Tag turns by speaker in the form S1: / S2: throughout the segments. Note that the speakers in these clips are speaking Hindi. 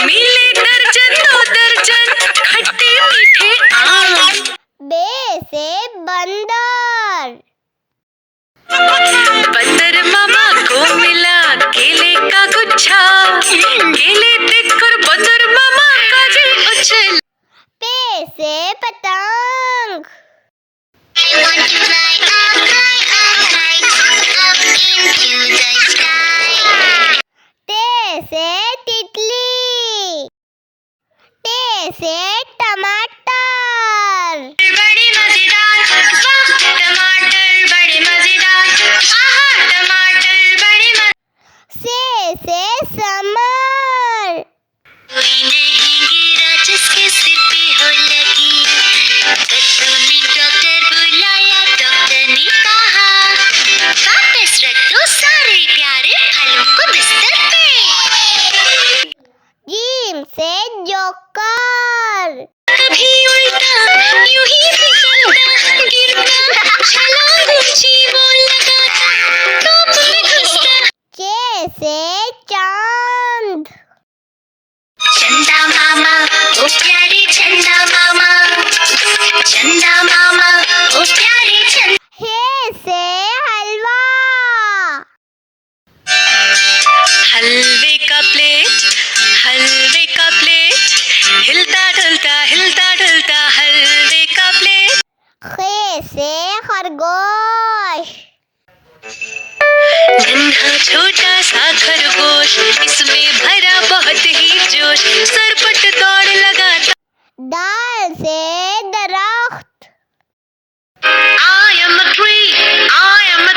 S1: मिले दर्जन दो दर्जन खट्टे मीठे आम।
S2: बे से बंदर।
S1: बंदर मामा को मिला केले का गुच्छा, केले देखकर बंदर मामा का जी उछला।
S2: पे से पतंग। ते से तितली। टे से टमाटर।
S1: बड़े मजेदार, वाह टमाटर बड़े मजेदार, आहा टमाटर बड़े
S2: से समर।
S1: कोई नहीं गिरा जिसके सिर पे हो लगी, कद्दू ने डॉक्टर बुलाया, डॉक्टर ने कहा वापस रख दो सारे प्यारे फलों को बिस्तर पे।
S2: जीम से जोकर।
S1: कभी उल्टा यूं ही फिसलता गिरता छलांग ऊंची वो लगाता टॉप में घुसता।
S2: चे से चांद।
S1: चंदा मामा ओ प्यारे चंदा मामा, चंदा मामा ओ प्यारे चंदा।
S2: हे से हलवा।
S1: हलवे का प्लेट, हलवे का प्लेट, हिलता ढलता हलवे का प्लेट।
S2: खे से खरगोश।
S1: नन्हा छोटा सा खरगोश, इसमें भरा बहुत ही जोश, सरपट दौड़ लगाता।
S2: दाल से दरख्त।
S1: I am a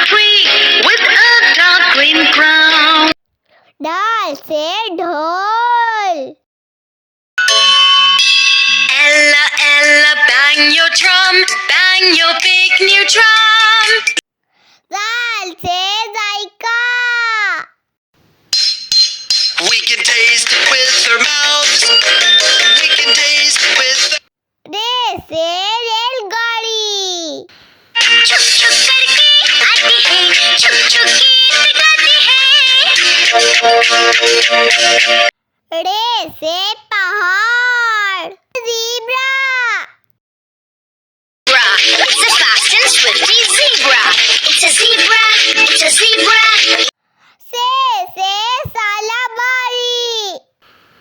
S1: tree with a dark green crown.
S2: दाल से ढोल।
S1: Ella, Ella, bang your drum, bang your big new drum.
S2: दाल से जायका।
S3: We can taste it with our mouths. We can taste it with
S2: रे से रेलगाड़ी।
S1: छुक छुक करके आती है, छुक छुक गीत गाती है।
S2: रे से पहाड़। Zebra.
S1: It's a fast and swifty zebra. It's a zebra. It's a zebra.
S2: से सालाबारी।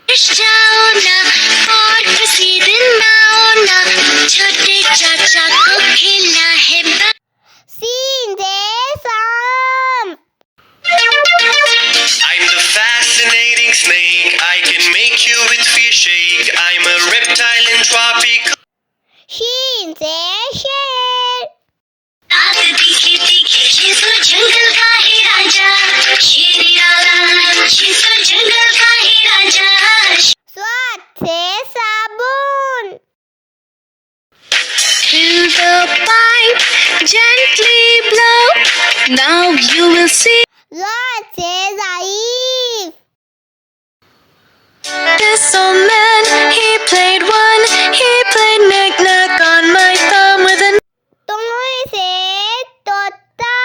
S1: जाओ ना और किसी दिन आओ ना, छोटे चाचा को खेलना है।
S2: सीन से सांप।
S3: I'm the fascinating snake. I can make you with fear shake. I'm a reptile in tropical.
S2: शीन से शेर।
S1: दांत तीखे तीखे शेर जंगल का है राजा, शेर निराला शेर जंगल का है राजा।
S2: स्वाद से साबुन।
S1: Fill the pipe, gently blow. Now you will see.
S2: ज़ाद से ज़ाइफ।
S1: This old man, he played knick-knack on my thumb with a.
S2: तोय से तोता।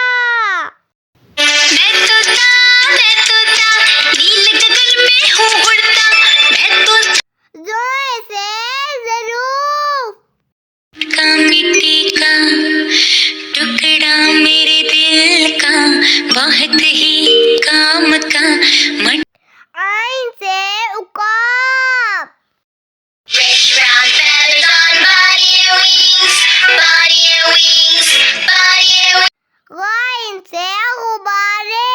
S1: मैं तोता, नील गगन में हूँ उड़ता, मैं तोता।
S2: ज़ोय से ज़रूफ।
S1: का मिट्टी का टुकड़ा मेरे दिल का, बहुत ही काम का मट।
S2: आइन से उकाब।
S1: Red brown feathers on body and wings, body and wings, body and wings.
S2: Again से गुब्बारे।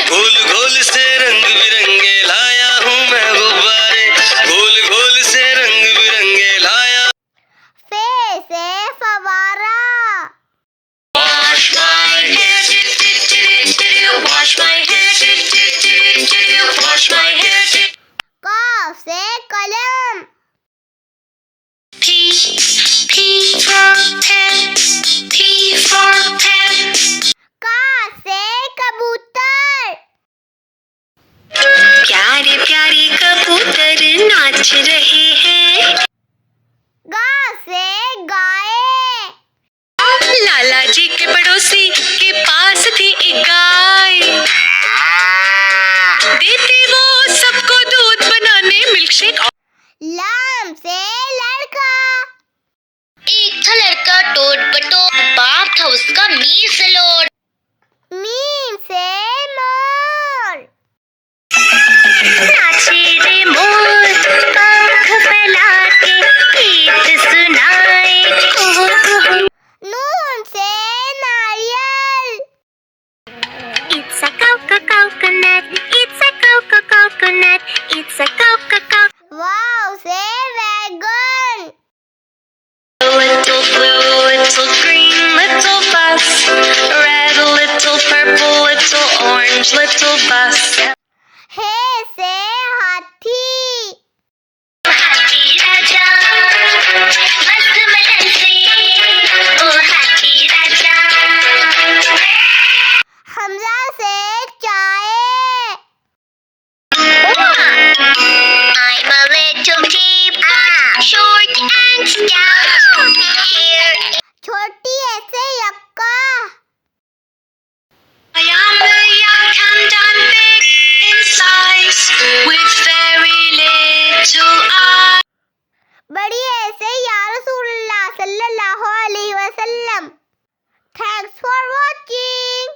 S3: घोल घोल से रंग बिरंगे लाया हूँ मैं गुब्बारे। घोल घोल से रंग बिरंगे लाया।
S2: फे से फवारा।
S3: Wash my hair,
S1: Wash my hair, wash my hair.
S2: काफ से कलम।
S1: P for pen, P for pen.
S2: काफ से कबूतर।
S1: प्यारे प्यारे कबूतर नाच रहे हैं।
S2: गा से गाय।
S1: लाला जी के पड़ोसी के पास थी एक गाय। milkshake.
S2: लाम से लड़का,
S1: एक था लड़का टोट बटोट, बाप था उसका मीस लोड।
S2: मीम से मोर,
S1: नाचे रे मोर पंख फैला के गीत सुनाए कुहू कुहू।
S2: नून से नारियल,
S1: It's a coconut, it's a coconut, it's a coconut.
S2: वाव से wagon,
S1: Little blue, little green, little bus. Red, little purple, little orange, little bus.
S2: हे से हाथी,
S1: हाथी राजा मस्त मलन से, ओ हाथी राजा।
S2: हमजा से चाय,
S1: I'm a little teapot, short and stout. Here
S2: छोटी ऐसे यक्का,
S1: I am a yak and I'm big in size, with very little eyes.
S2: बड़ी ऐसे या रसूलुल्लाह सल्लल्लाहु अलैहि वसल्लम। Thanks for watching.